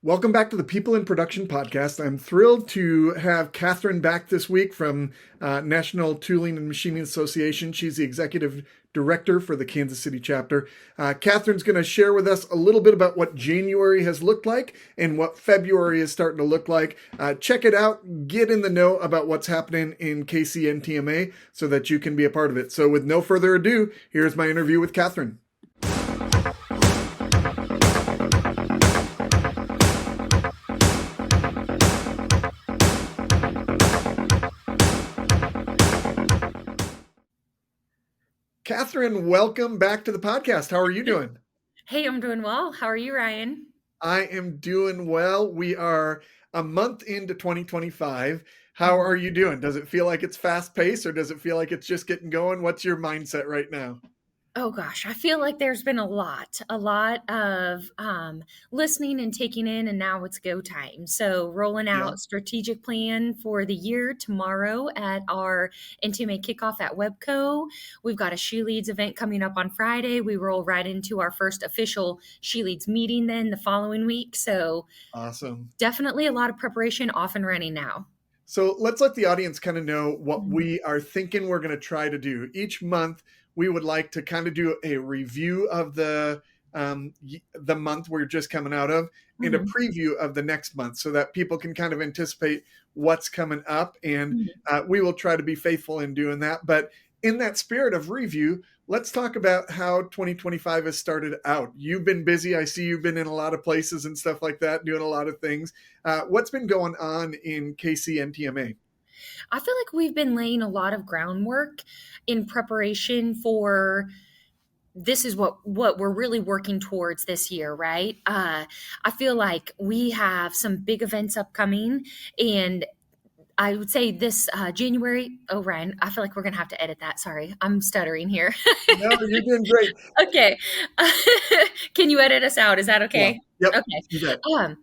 Welcome back to the People in Production podcast. I'm thrilled to have Katherine back this week from National Tooling and Machining Association. She's the executive director for the Kansas City chapter. Katherine's going to share with us a little bit about what January has looked like and what February is starting to look like. Check it out. Get in the know about what's happening in KCNTMA so that you can be a part of it. So with no further ado, here's my interview with Katherine. Katherine, welcome back to the podcast. How are you doing? Hey, I'm doing well. How are you, Ryan? I am doing well. We are a month into 2025. How are you doing? Does it feel like it's fast paced or does it feel like it's just getting going? What's your mindset right now? Oh gosh, I feel like there's been a lot of listening and taking in, and now it's go time. So rolling Yeah. out strategic plan for the year tomorrow at our NTMA kickoff at Webco. We've got a She Leads event coming up on Friday. We roll right into our first official She Leads meeting then the following week. So Awesome. definitely a lot of preparation off and running now. So let's let the audience kind of know what Mhm. we are thinking we're going to try to do. Each month, we would like to kind of do a review of the month we're just coming out of and a Mhm. preview of the next month so that people can kind of anticipate what's coming up. And Mhm. we will try to be faithful in doing that. But in that spirit of review, let's talk about how 2025 has started out. You've been busy. I see you've been in a lot of places and stuff like that, doing a lot of things. What's been going on in KCNTMA? I feel like we've been laying a lot of groundwork in preparation for this is what we're really working towards this year, right? I feel like we have some big events upcoming, and I would say this January. Oh, Ryan, I feel like we're gonna have to edit that. Sorry, I'm stuttering here. No, you're doing great. Okay, can you edit us out? Is that Yeah. okay? Yep. Okay. You bet. Um,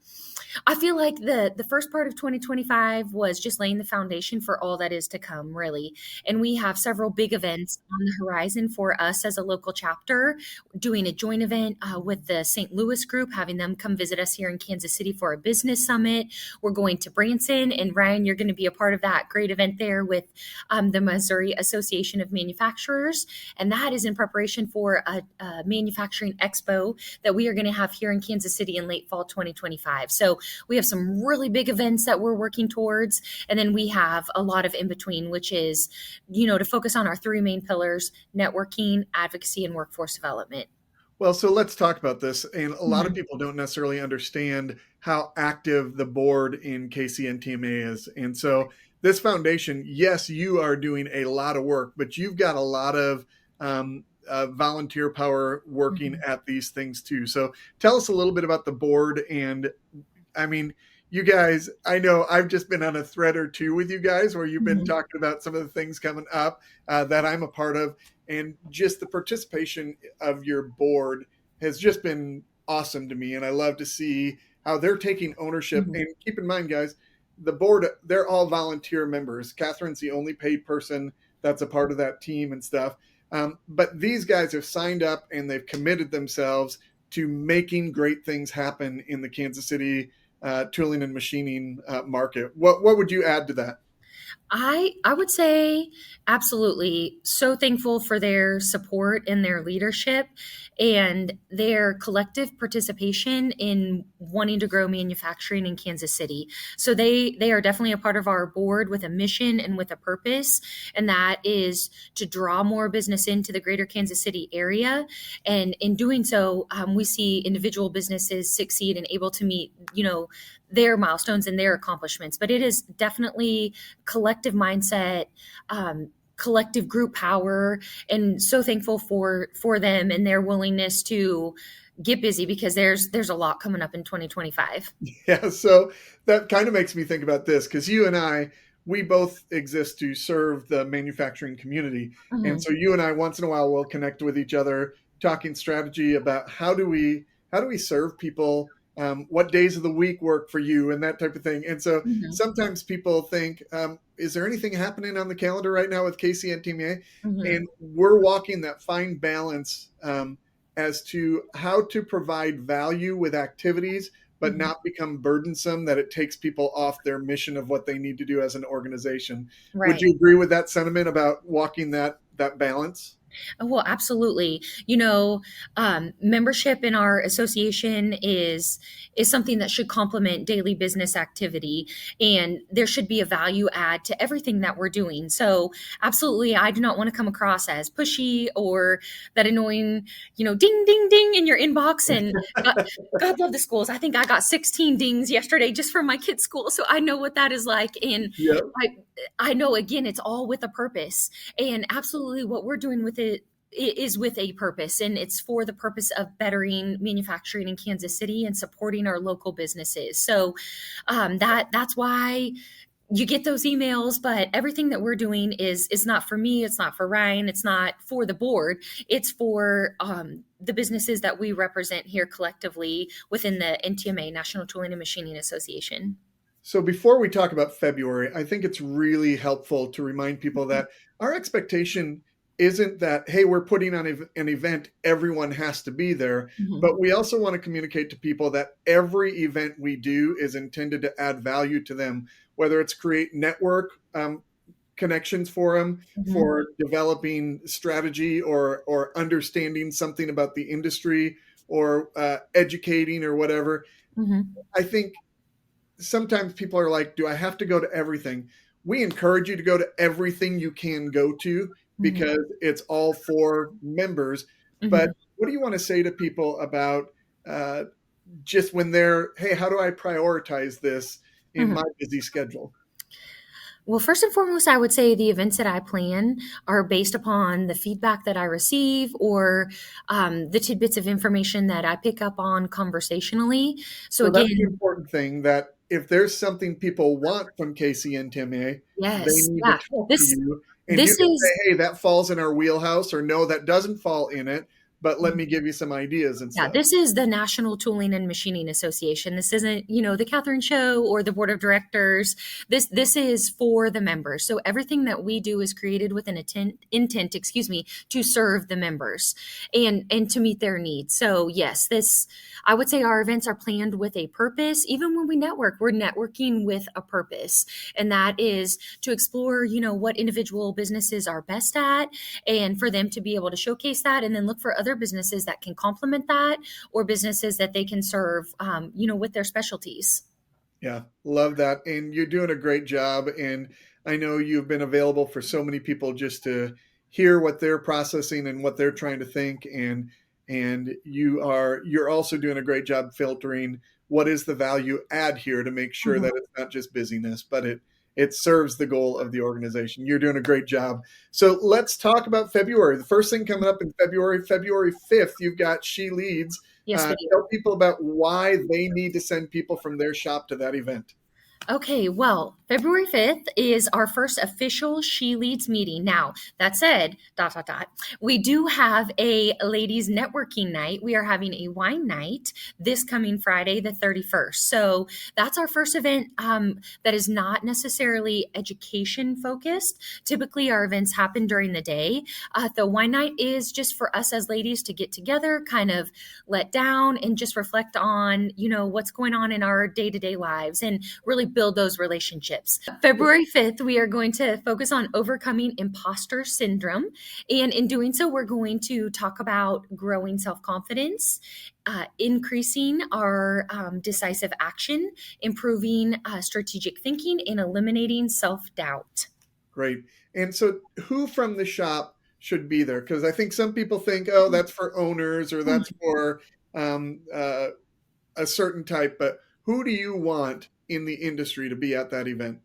I feel like the first part of 2025 was just laying the foundation for all that is to come, really. And we have several big events on the horizon for us as a local chapter, doing a joint event with the St. Louis group, having them come visit us here in Kansas City for a business summit. We're going to Branson, and Ryan, you're going to be a part of that great event there with the Missouri Association of Manufacturers. And that is in preparation for a manufacturing expo that we are going to have here in Kansas City in late fall 2025. So we have some really big events that we're working towards. And then we have a lot of in between, which is, to focus on our three main pillars: networking, advocacy, and workforce development. Well, so let's talk about this. And a lot of Mhm. people don't necessarily understand how active the board in KCNTMA is. And so this foundation, yes, you are doing a lot of work, but you've got a lot of volunteer power working Mhm. at these things too. So tell us a little bit about the board. And I mean, you guys, I know I've just been on a thread or two with you guys where you've been Mhm. talking about some of the things coming up that I'm a part of. And just the participation of your board has just been awesome to me. And I love to see how they're taking ownership. Mhm. And keep in mind, guys, the board, they're all volunteer members. Katherine's the only paid person that's a part of that team and stuff. But these guys have signed up and they've committed themselves to making great things happen in the Kansas City tooling and machining market. What would you add to that? I would say absolutely. So thankful for their support and their leadership and their collective participation in wanting to grow manufacturing in Kansas City. So they are definitely a part of our board with a mission and with a purpose, and that is to draw more business into the greater Kansas City area. And in doing so, we see individual businesses succeed and able to meet, their milestones and their accomplishments. But it is definitely collective mindset, collective group power, and so thankful for them and their willingness to get busy because there's a lot coming up in 2025. Yeah, so that kind of makes me think about this because you and I, we both exist to serve the manufacturing community. And Mhm. so you and I, once in a while, will connect with each other, talking strategy about how do we serve people, what days of the week work for you, and that type of thing. And so Mhm. sometimes people think, is there anything happening on the calendar right now with Casey and Team A? Mhm. And we're walking that fine balance as to how to provide value with activities but Mhm. not become burdensome that it takes people off their mission of what they need to do as an organization. Would Right. you agree with that sentiment about walking that balance? Oh, well, absolutely. Membership in our association is something that should complement daily business activity, and there should be a value add to everything that we're doing. So, absolutely, I do not want to come across as pushy or that annoying, ding, ding, ding in your inbox. And God love the schools. I think I got 16 dings yesterday just from my kids' school, so I know what that is like. And Yep. I know again, it's all with a purpose, and absolutely, what we're doing with it is with a purpose, and it's for the purpose of bettering manufacturing in Kansas City and supporting our local businesses. So that's why you get those emails, but everything that we're doing is not for me, it's not for Ryan, it's not for the board, it's for the businesses that we represent here collectively within the NTMA, National Tooling and Machining Association. So before we talk about February, I think it's really helpful to remind people that our expectation isn't that, hey, we're putting on an event, everyone has to be there. Mhm. But we also want to communicate to people that every event we do is intended to add value to them, whether it's create network connections for them, Mhm. for developing strategy or understanding something about the industry or educating or whatever. Mhm. I think sometimes people are like, do I have to go to everything? We encourage you to go to everything you can go to Mhm. because it's all for members. But Mhm. what do you want to say to people about uh, just when they're, hey, how do I prioritize this in Mhm. my busy schedule? Well, first and foremost, I would say the events that I plan are based upon the feedback that I receive or the tidbits of information that I pick up on conversationally. So, So that's the again, important thing that if there's something people want from KCNTMA, they yes, need to yeah, talk to this you. And you this can is say, hey, that falls in our wheelhouse, or no, that doesn't fall in it, but let me give you some ideas and yeah, stuff. this is the National Tooling and Machining Association. This isn't, the Catherine Show or the board of directors. This is for the members. So everything that we do is created with an intent, to serve the members and to meet their needs. So yes, this I would say our events are planned with a purpose. Even when we network, we're networking with a purpose, and that is to explore, what individual businesses are best at, and for them to be able to showcase that and then look for other businesses that can complement that or businesses that they can serve with their specialties. Yeah, love that. And you're doing a great job. And I know you've been available for so many people just to hear what they're processing and what they're trying to think. And you're also doing a great job filtering what is the value add here to make sure Mhm. that it's not just busyness, but it serves the goal of the organization. You're doing a great job. So let's talk about February. The first thing coming up in February, February 5th, you've got She Leads. Yes, we do. Tell people about why they need to send people from their shop to that event. Okay, well, February 5th is our first official She Leads meeting. Now, that said, we do have a ladies networking night. We are having a wine night this coming Friday, the 31st. So that's our first event that is not necessarily education focused. Typically, our events happen during the day. The wine night is just for us as ladies to get together, kind of let down, and just reflect on, what's going on in our day to day lives and really build those relationships. February 5th, we are going to focus on overcoming imposter syndrome. And in doing so, we're going to talk about growing self confidence, increasing our decisive action, improving strategic thinking, and eliminating self doubt. Great. And so, who from the shop should be there? Because I think some people think, oh, that's for owners or that's for um, uh, a certain type, but who do you want in the industry to be at that event?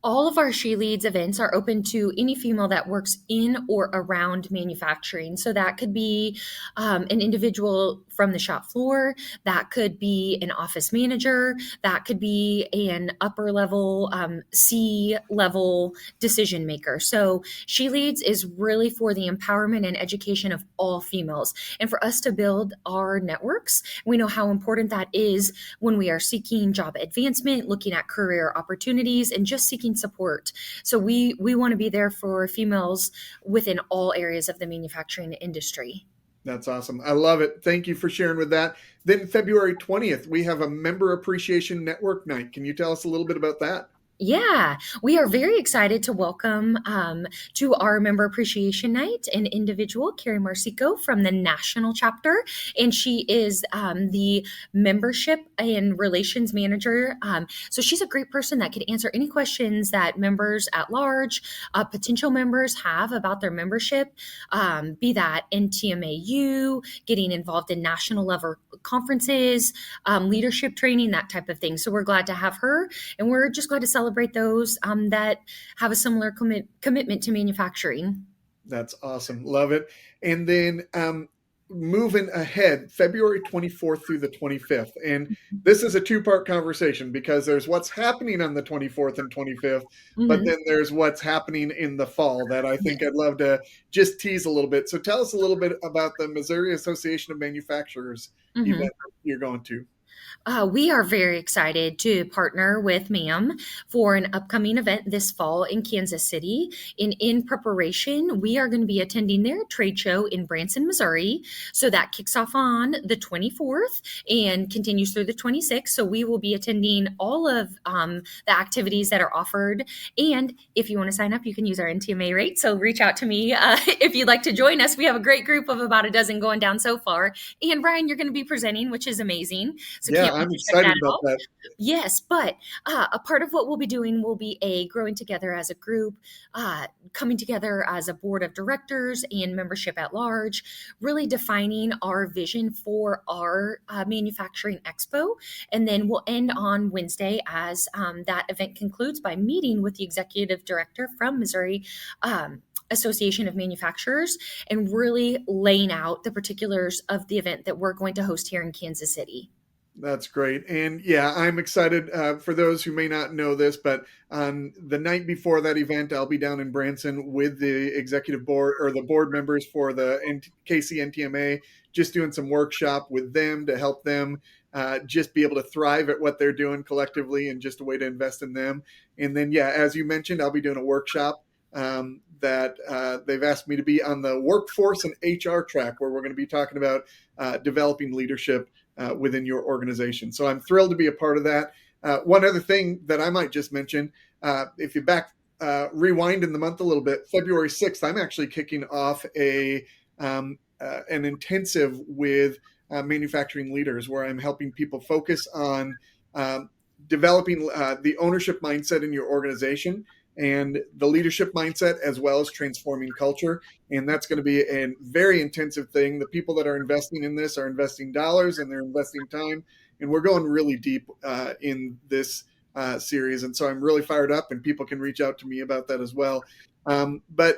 All of our She Leads events are open to any female that works in or around manufacturing. So that could be an individual from the shop floor, that could be an office manager, that could be an upper level, C level decision maker. So She Leads is really for the empowerment and education of all females. And for us to build our networks, we know how important that is when we are seeking job advancement, looking at career opportunities, and just seeking support. So we want to be there for females within all areas of the manufacturing industry. That's awesome. I love it. Thank you for sharing with that. Then February 20th, we have a Member Appreciation Network night. Can you tell us a little bit about that? Yeah, we are very excited to welcome to our Member Appreciation Night an individual, Carrie Marcico from the national chapter, and she is the membership and relations manager. So she's a great person that could answer any questions that members at large, potential members have about their membership, be that NTMAU, getting involved in national level conferences, leadership training, that type of thing. So we're glad to have her, and we're just glad to celebrate those that have a similar commitment to manufacturing. That's awesome. Love it. And then moving ahead, February 24th through the 25th. And this is a two-part conversation because there's what's happening on the 24th and 25th, but Mm-hmm. then there's what's happening in the fall that I think I'd love to just tease a little bit. So tell us a little bit about the Missouri Association of Manufacturers Mm-hmm. event you're going to. We are very excited to partner with MAM for an upcoming event this fall in Kansas City. In preparation, we are going to be attending their trade show in Branson, Missouri. So that kicks off on the 24th and continues through the 26th. So we will be attending all of the activities that are offered. And if you want to sign up, you can use our NTMA rate. So reach out to me if you'd like to join us. We have a great group of about a dozen going down so far. And Ryan, you're going to be presenting, which is amazing. So Yeah, can't wait I'm to check excited that about out. that. Yes, but a part of what we'll be doing will be a growing together as a group, coming together as a board of directors and membership at large, really defining our vision for our manufacturing expo. And then we'll end on Wednesday as that event concludes by meeting with the executive director from Missouri. Association of Manufacturers, and really laying out the particulars of the event that we're going to host here in Kansas City. That's great. And yeah, I'm excited for those who may not know this, but on the night before that event, I'll be down in Branson with the executive board or the board members for the KCNTMA, just doing some workshop with them to help them just be able to thrive at what they're doing collectively and just a way to invest in them. And then, yeah, as you mentioned, I'll be doing a workshop that they've asked me to be on the workforce and HR track, where we're going to be talking about developing leadership within your organization. So I'm thrilled to be a part of that. One other thing that I might just mention, if you rewind in the month a little bit, February 6th, I'm actually kicking off an intensive with manufacturing leaders where I'm helping people focus on developing the ownership mindset in your organization and the leadership mindset, as well as transforming culture. And that's going to be a very intensive thing. The people that are investing in this are investing dollars and they're investing time. And we're going really deep in this series. And so I'm really fired up, and people can reach out to me about that as well. But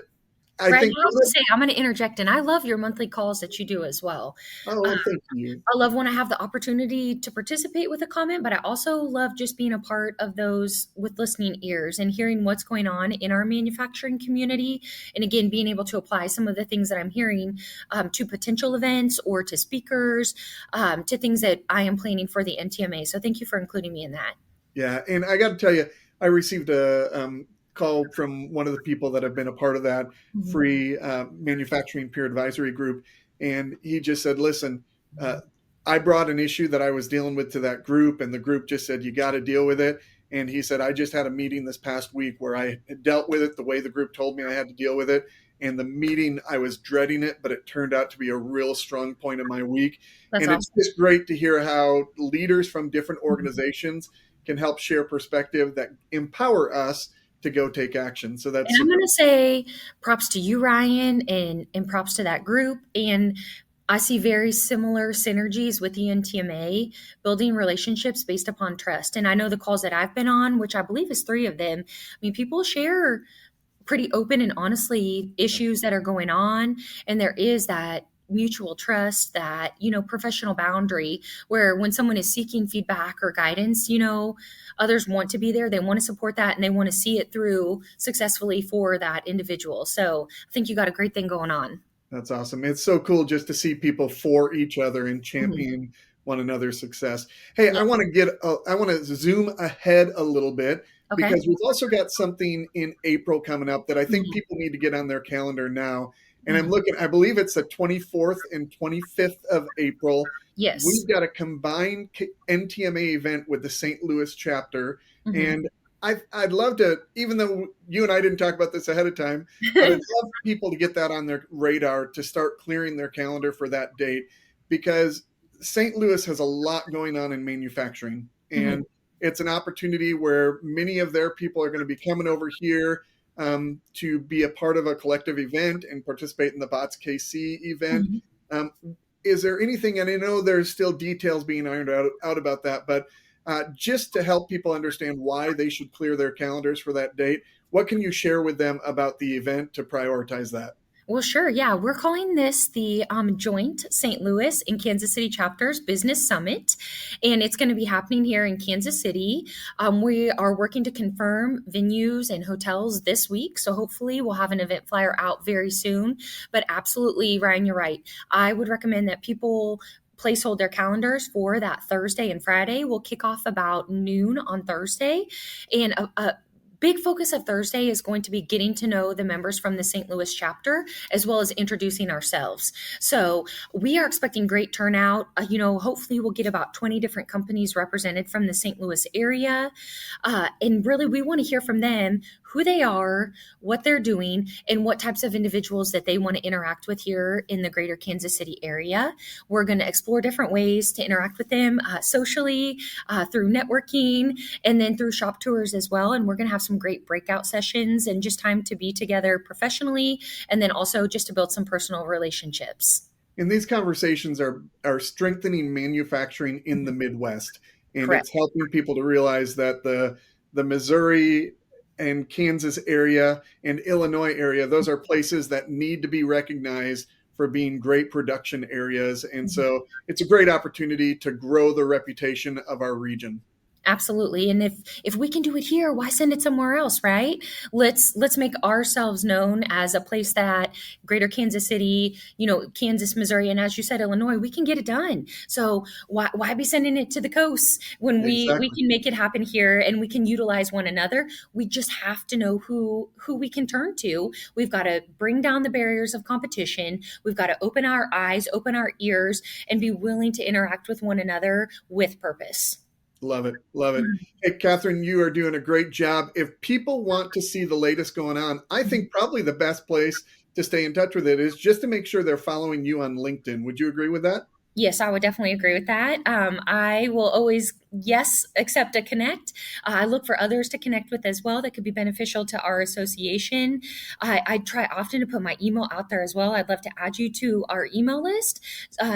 I Right. think, I also say, I'm going to interject, and I love your monthly calls that you do as well. oh, thank you. I love when I have the opportunity to participate with a comment, but I also love just being a part of those with listening ears and hearing what's going on in our manufacturing community. And again, being able to apply some of the things that I'm hearing to potential events or to speakers, to things that I am planning for the NTMA. So thank you for including me in that. Yeah, and I got to tell you, I received a call from one of the people that have been a part of that Mhm. free manufacturing peer advisory group, and he just said, "Listen, I brought an issue that I was dealing with to that group, and the group just said you got to deal with it." And he said, "I just had a meeting this past week where I dealt with it the way the group told me I had to deal with it." And the meeting, I was dreading it, but it turned out to be a real strong point of my week. That's And it's awesome. just great to hear how leaders from different Mhm. organizations can help share perspective that empower us to go take action. So that's And I'm super. going to say props to you, Ryan, and props to that group. And I see very similar synergies with the NTMA, building relationships based upon trust. And I know the calls that I've been on, which I believe is three of them. I mean, people share pretty open and honestly issues that are going on, and there is that mutual trust, that professional boundary, where when someone is seeking feedback or guidance, others want to be there, they want to support that, and they want to see it through successfully for that individual. So I think you got a great thing going on. That's awesome. It's so cool just to see people for each other and Mhm. champion one another's success. Hey, Yeah. I want to zoom ahead a little bit Okay. because we've also got something in April coming up that I think Mhm. people need to get on their calendar now. And I'm looking, I believe it's the 24th and 25th of April. Yes. We've got a combined NTMA event with the St. Louis chapter. Hmm. And I'd love to, even though you and I didn't talk about this ahead of time, but I'd love people to get that on their radar to start clearing their calendar for that date, because St. Louis has a lot going on in manufacturing. Hmm. And it's an opportunity where many of their people are going to be coming over here to be a part of a collective event and participate in the BOTS KC event. Hmm. Um, is there anything, and I know there's still details being ironed out about that, but just to help people understand why they should clear their calendars for that date, what can you share with them about the event to prioritize that? Well, sure. Yeah, we're calling this the joint St. Louis and Kansas City chapters business summit, and it's going to be happening here in Kansas City. We are working to confirm venues and hotels this week, so hopefully we'll have an event flyer out very soon. But absolutely, Ryan, you're right. I would recommend that people placehold their calendars for that Thursday and Friday. We'll kick off about noon on Thursday, and a big focus of Thursday is going to be getting to know the members from the St. Louis chapter, as well as introducing ourselves. So we are expecting great turnout. Hopefully we'll get about 20 different companies represented from the St. Louis area. And really, we want to hear from them who they are, what they're doing, and what types of individuals that they want to interact with here in the greater Kansas City area. We're going to explore different ways to interact with them socially, through networking, and then through shop tours as well. And we're going to have some great breakout sessions and just time to be together professionally, and then also just to build some personal relationships. And these conversations are strengthening manufacturing in the Midwest, and Correct. it's helping people to realize that the Missouri and Kansas area and Illinois area, those are places that need to be recognized for being great production areas. And so it's a great opportunity to grow the reputation of our region. Absolutely. And if we can do it here, why send it somewhere else, right? Let's make ourselves known as a place that greater Kansas City, Kansas, Missouri, and as you said, Illinois, we can get it done. So why be sending it to the coast when we Exactly. can make it happen here and we can utilize one another? We just have to know who we can turn to. We've got to bring down the barriers of competition. We've got to open our eyes, open our ears, and be willing to interact with one another with purpose. Love it. Love it. Hey, Catherine, you are doing a great job. If people want to see the latest going on, I think probably the best place to stay in touch with it is just to make sure they're following you on LinkedIn. Would you agree with that? Yes, I would definitely agree with that. I will always, yes, accept a connect. I look for others to connect with as well that could be beneficial to our association. I try often to put my email out there as well. I'd love to add you to our email list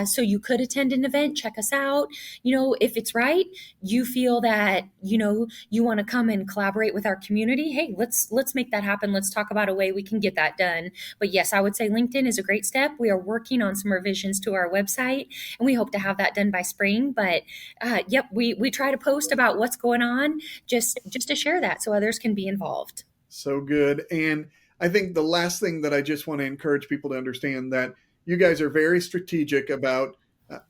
so you could attend an event, check us out. If it's right, you feel that, you want to come and collaborate with our community. Hey, let's make that happen. Let's talk about a way we can get that done. But yes, I would say LinkedIn is a great step. We are working on some revisions to our website, and we hope to have that done by spring. But yep, we try to post about what's going on just to share that so others can be involved. So good. And I think the last thing that I just want to encourage people to understand that you guys are very strategic about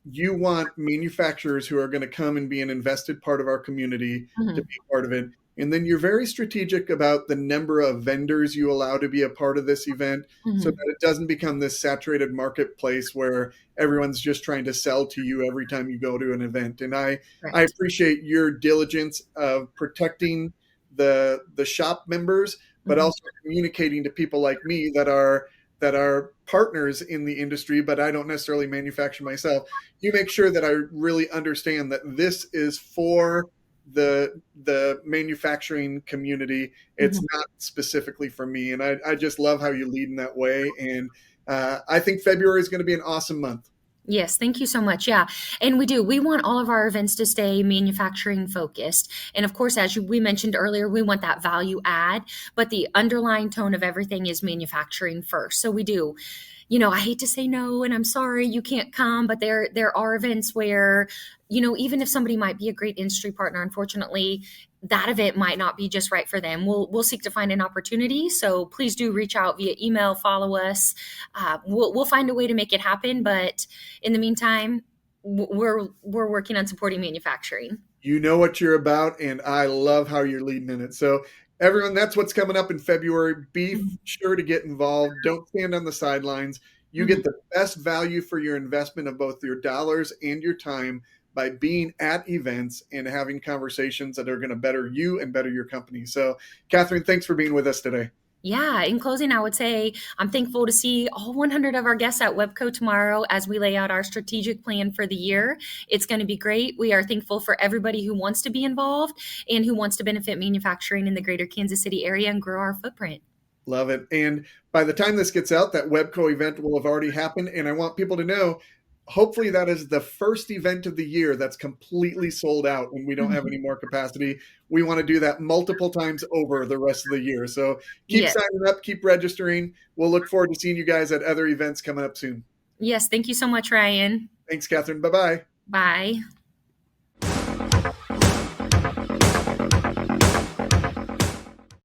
you want manufacturers who are going to come and be an invested part of our community to Mhm. be part of it. And then you're very strategic about the number of vendors you allow to be a part of this event so Mhm. that it doesn't become this saturated marketplace where everyone's just trying to sell to you every time you go to an event. And I Correct. appreciate your diligence of protecting the shop members, but Mhm. also communicating to people like me that are partners in the industry, but I don't necessarily manufacture myself. You make sure that I really understand that this is for the manufacturing community. It's Mhm. not specifically for me, and I just love how you lead in that way. And I think February is going to be an awesome month. Yes, thank you so much. Yeah, and we do. We want all of our events to stay manufacturing focused. And of course, we mentioned earlier, we want that value add, but the underlying tone of everything is manufacturing first. So we do. I hate to say no, and I'm sorry you can't come, but there are events where, even if somebody might be a great industry partner, unfortunately, that event might not be just right for them. We'll seek to find an opportunity. So please do reach out via email, follow us. We'll find a way to make it happen. But in the meantime, we're working on supporting manufacturing. You know what you're about, and I love how you're leading in it. So, Everyone, that's what's coming up in February. Be sure to get involved. Don't stand on the sidelines. You Mhm. get the best value for your investment of both your dollars and your time by being at events and having conversations that are going to better you and better your company. So, Katherine, thanks for being with us today. Yeah, in closing, I would say I'm thankful to see all 100 of our guests at WebCo tomorrow as we lay out our strategic plan for the year. It's going to be great. We are thankful for everybody who wants to be involved and who wants to benefit manufacturing in the greater Kansas City area and grow our footprint. Love it. And by the time this gets out, that Webco event will have already happened. And I want people to know, hopefully, that is the first event of the year that's completely sold out and we don't have any more capacity. We want to do that multiple times over the rest of the year. So keep Yes. signing up, keep registering. We'll look forward to seeing you guys at other events coming up soon. Yes. Thank you so much, Ryan. Thanks, Katherine. Bye bye. Bye.